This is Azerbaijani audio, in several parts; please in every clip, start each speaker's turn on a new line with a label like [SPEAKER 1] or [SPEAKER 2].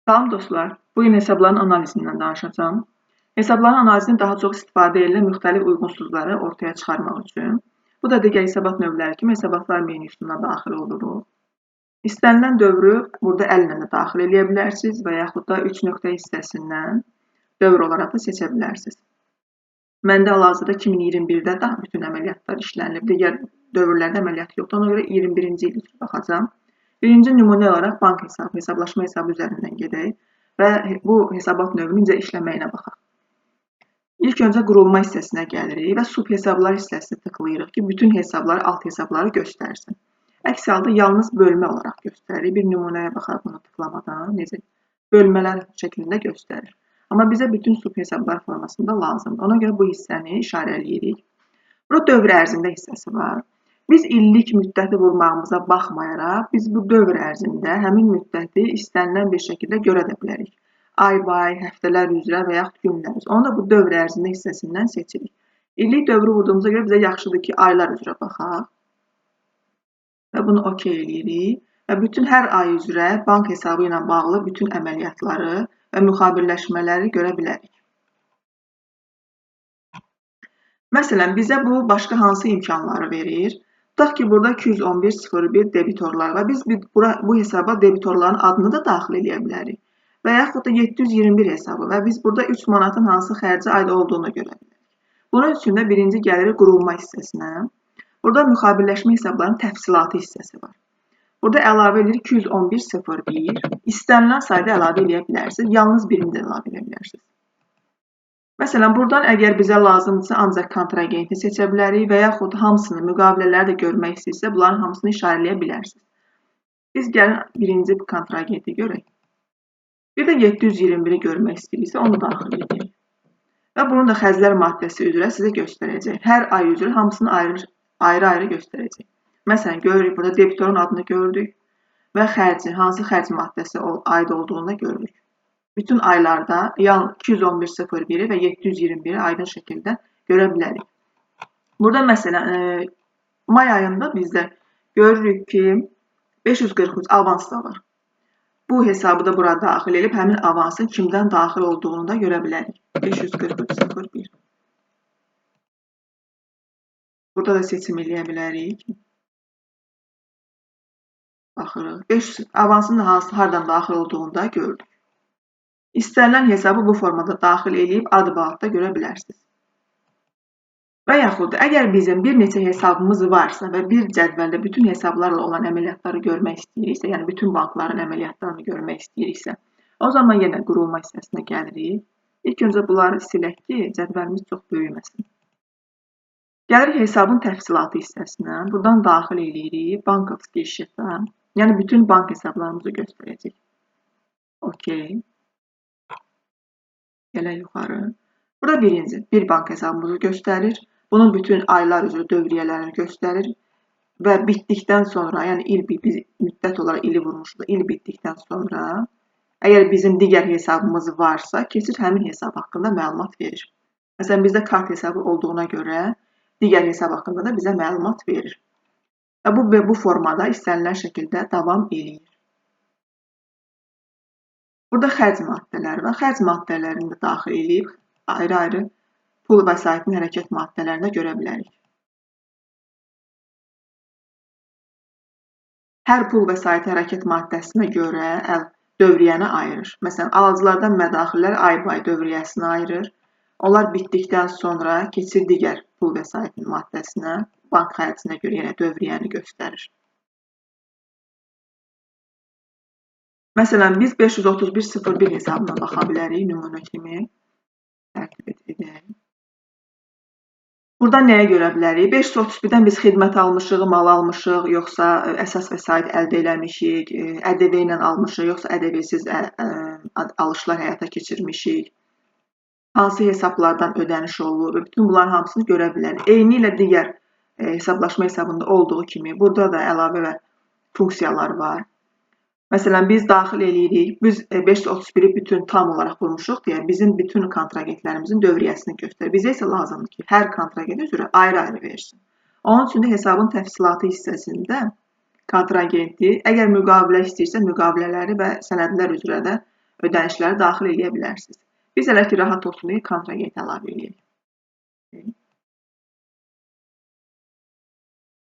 [SPEAKER 1] Salam dostlar, bugün hesabların analizindən danışacağım. Hesabların analizini daha çox istifadə edilən müxtəlif uyğunsuzları ortaya çıxarmaq üçün. Bu da digər hesabat növləri kimi hesabatlar menüsuna daxil oluruq. İstənilən dövrü burada əllə də daxil edə bilərsiniz və yaxud da 3 nöqtə hissəsindən dövr olaraq da seçə bilərsiniz. Məndə hal-hazırda 2021-də daha bütün əməliyyatlar işlənilib. Digər dövrlərdə əməliyyat yoxdur. Ona görə 21-ci il üçün baxacağam. Birinci nümunə olaraq bank hesabı, hesablaşma hesabı üzərindən gedək və bu hesabat növünün necə işləməyinə baxaq. İlk öncə qurulma hissəsinə gəlirik və sub hesablar hissəsinə tıklayırıq ki, bütün hesabları, alt hesabları göstərsin. Əks halda yalnız bölmə olaraq göstərir. Bir nümunəyə baxaq bunu tıklamadan, necə bölmələr şəklində göstərir. Amma bizə bütün sub hesablar formasında lazımdır. Ona görə bu hissəni işarələyirik. Burada dövr ərzində hissəsi var. Biz illik müddəti vurmağımıza baxmayaraq, biz bu dövr ərzində həmin müddəti istənilən bir şəkildə görə də bilərik. Ay, həftələr üzrə və yaxud günlər üzrə. Onu da bu dövr ərzində hissəsindən seçirik. İllik dövrü vurduğumuza görə bizə yaxşıdır ki, aylar üzrə baxaq. Və bunu OK eləyirik. Və bütün hər ay üzrə bank hesabı ilə bağlı bütün əməliyyatları və müxabirləşmələri görə bilərik. Məsələn, bizə bu başqa hansı imkanları verir? Tutaq ki, burada 211.01 debitorlar var. Biz bu hesaba debitorların adını da daxil edə bilərik. Və yaxud da 721 hesabı və biz burada 3 manatın hansı xərci aid olduğunu görə bilərik. Bunun üçün də birinci gəlirik qurulma hissəsinə. Burada müxabirləşmə hesablarının təfsilatı hissəsi var. Burada əlavə edirik 211.01. İstənilən sayda əlavə edə bilərsiniz. Yalnız birini də əlavə edə bilərsiniz. Məsələn, buradan əgər bizə lazımdırsa ancaq kontragenti seçə bilərik və yaxud hamısını, müqavilələri də görmək istəyirsə, bunların hamısını işarələyə bilərsiniz. Biz gəlin birinci kontragenti görək. Bir də 721-i görmək istəyirsə, onu daxil edək. Və bunun da xərclər maddəsi üzrə sizə göstərəcək. Hər ay üzrə hamısını ayrı-ayrı göstərəcək. Məsələn, görürük, burada debitorun adını gördük və xərci, hansı xərc maddəsi aid olduğunu görürük. Bütün aylarda 211.01-i və 721-i aydın şəkildə görə bilərik. Burada məsələn, may ayında bizdə görürük ki, 543 avans da var. Bu hesabı da bura daxil edib, həmin avansın kimdən daxil olduğunu da görə bilərik. 543.01. Burada da seçim eləyə bilərik. Baxırıq. Avansın hardan daxil olduğunu da gördük. İstənilən hesabı bu formada daxil edib adı və adda görə bilərsiniz. Və yaxud da əgər bizim bir neçə hesabımız varsa və bir cədvəldə bütün hesablarla olan əməliyyatları görmək istəyiriksə, yəni bütün bankların əməliyyatlarını görmək istəyiriksə, o zaman yenə qurulma hissəsinə gəlirik. İlk öncə bunları silək ki, cədvəlimiz çox böyüməsin. Gəlirik hesabın təfsilatı hissəsinə. Buradan daxil edirik bankovski şifrə. Yəni bütün bank hesablarımızı göstərəcək. OK. Gələk yuxarı. Burada bir bank hesabımızı göstərir. Bunun bütün aylar üzrə dövriyyələrini göstərir. Və bitdikdən sonra, yəni biz müddət olaraq ili vurmuşuq, il bitdikdən sonra, əgər bizim digər hesabımız varsa, keçir həmin hesab haqqında məlumat verir. Məsələn, bizdə kart hesabı olduğuna görə, digər hesab haqqında da bizə məlumat verir. Və bu formada istənilən şəkildə davam edir. Burada xərc maddələri var. Xərc maddələrini də daxil edib, ayrı-ayrı pul vəsaitinin hərəkət maddələrini görə bilərik. Hər pul vəsaiti hərəkət maddəsinə görə dövriyyəni ayırır. Məsələn, alıcılardan mədaxillər ay dövriyyəsini ayırır. Onlar bitdikdən sonra keçir digər pul vəsaitinin maddəsinə, bank xərcinə görə yenə dövriyyəni göstərir. Məsələn, biz 531.01 hesabına baxa bilərik, nümunə kimi. Tərtib edək. Burada nəyə görə bilərik? 531-dən biz xidmət almışıq, mal almışıq, yoxsa əsas vəsait əldə eləmişik, ƏDV ilə almışıq, yoxsa ƏDV-siz alışlar həyata keçirmişik, hansı hesablardan ödəniş olunur, bütün bunların hamısını görə bilərik. Eyni ilə digər hesablaşma hesabında olduğu kimi, burada da əlavə və funksiyalar var. Məsələn, biz daxil eləyirik, biz 531-i bütün tam olaraq vurmuşuq deyə bizim bütün kontragentlərimizin dövriyyəsini göstərir. Bizə isə lazımdır ki, hər kontragent üzrə ayrı-ayrı versin. Onun üçün də hesabın təfsilatı hissəsində kontragenti, əgər müqavilə istəyirsə, müqavilələri və sənədlər üzrə də ödənişləri daxil edə bilərsiniz. Biz elə ki, rahat olsun, kontragent əlavə edək.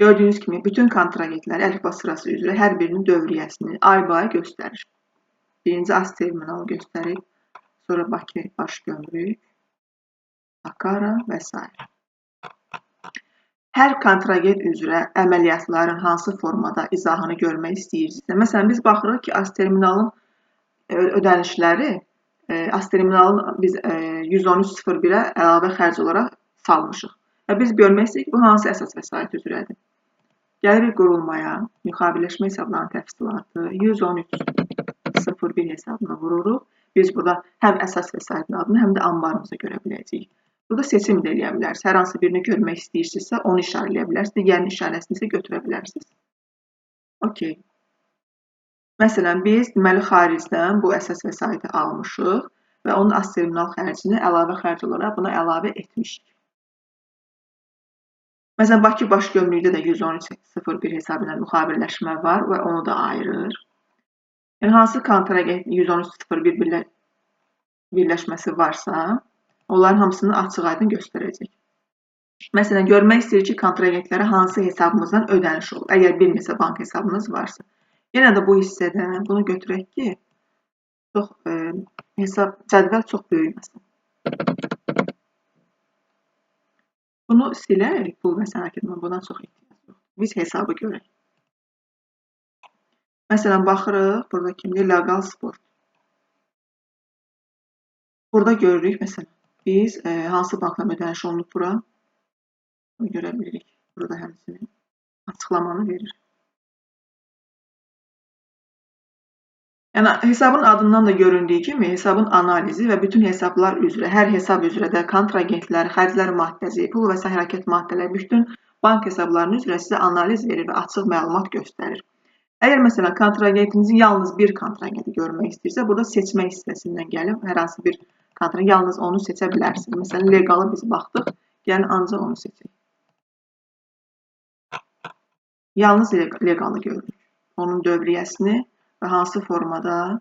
[SPEAKER 1] Gördüyünüz kimi, bütün kontragentlər əlifba sırası üzrə hər birinin dövriyyəsini ay-bay göstərir. Birinci AZ terminalı göstərir, sonra Bakı Baş Gömrük, Akara və s. Hər kontragent üzrə əməliyyatların hansı formada izahını görmək istəyirsinizsə, məsələn, biz baxırıq ki, AZ terminalın ödənişləri, AZ terminalın biz 113.01-ə əlavə xərc olaraq salmışıq. Və biz görmək istəyirik ki, bu hansı əsas vəsait üzrədir. Gəlirik qurulmaya, müxavirləşmə hesablarının təfsilatı, 113.01 hesabına vururuq. Biz burada həm əsas vəsaitin adını, həm də anbarımızı görə biləcəyik. Burada seçim də eləyə bilərsiniz. Hər hansı birini görmək istəyirsinizsə, onu işarələyə bilərsiniz. Digərinin işarəsini isə götürə bilərsiniz. OK. Məsələn, biz deməli xaricdən bu əsas vəsaiti almışıq və onun AZ terminal xərcini əlavə xərc olaraq buna əlavə etmişik. Məsələn, Bakı Baş Gömrükdə də 113.01 hesabı ilə müxavirləşmə var və onu da ayırır. Yəni, hansı kontragent 113.01 birləşməsi varsa, onların hamısını açıq-aydın göstərəcək. Məsələn, görmək istəyir ki, kontragentlərə hansı hesabımızdan ödəniş olur, əgər bir neçə bank hesabınız varsa. Yenə də bu hissədən bunu götürək ki, cədvəl çox böyüməsin. Bunu silərək, bu məsələn, buna çox ehtiyac yoxdur. Biz hesabı görək. Məsələn, baxırıq, burada kimdir? Legal sport. Burada görürük, məsələn, biz hansı bankdan ödəniş olunub bura? Bunu görə bilirik. Burada həmsinin açıqlamanı verir. Yəni, hesabın adından da göründüyü kimi, hesabın analizi və bütün hesablar üzrə, hər hesab üzrə də kontragentlər, xərclər maddəsi, pul və hərəkət maddələri, bütün bank hesablarının üzrə sizə analiz verir və açıq məlumat göstərir. Əgər, məsələn, kontragentinizin yalnız bir kontragenti görmək istəyirsə, burada seçmə hissəsindən gəlib, hər hansı bir kontragent, yalnız onu seçə bilərsiniz. Məsələn, legalı biz baxdıq, gəlin ancaq onu seçək. Yalnız legalı görürük. Onun dövriyyəsini və hansı formada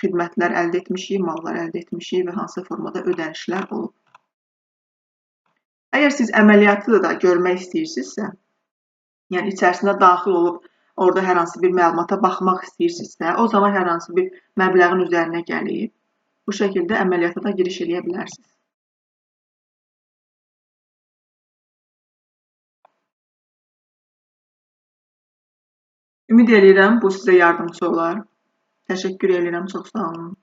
[SPEAKER 1] xidmətlər əldə etmişik, mallar əldə etmişik və hansı formada ödənişlər olub. Əgər siz əməliyyatı da görmək istəyirsinizsə, yəni içərisində daxil olub, orada hər hansı bir məlumata baxmaq istəyirsinizsə, o zaman hər hansı bir məbləğin üzərinə gəlib, bu şəkildə əməliyyata da giriş edə bilərsiniz. Ümid edirəm, bu sizə yardımcı olar. Təşəkkür edirəm, çox sağ olun.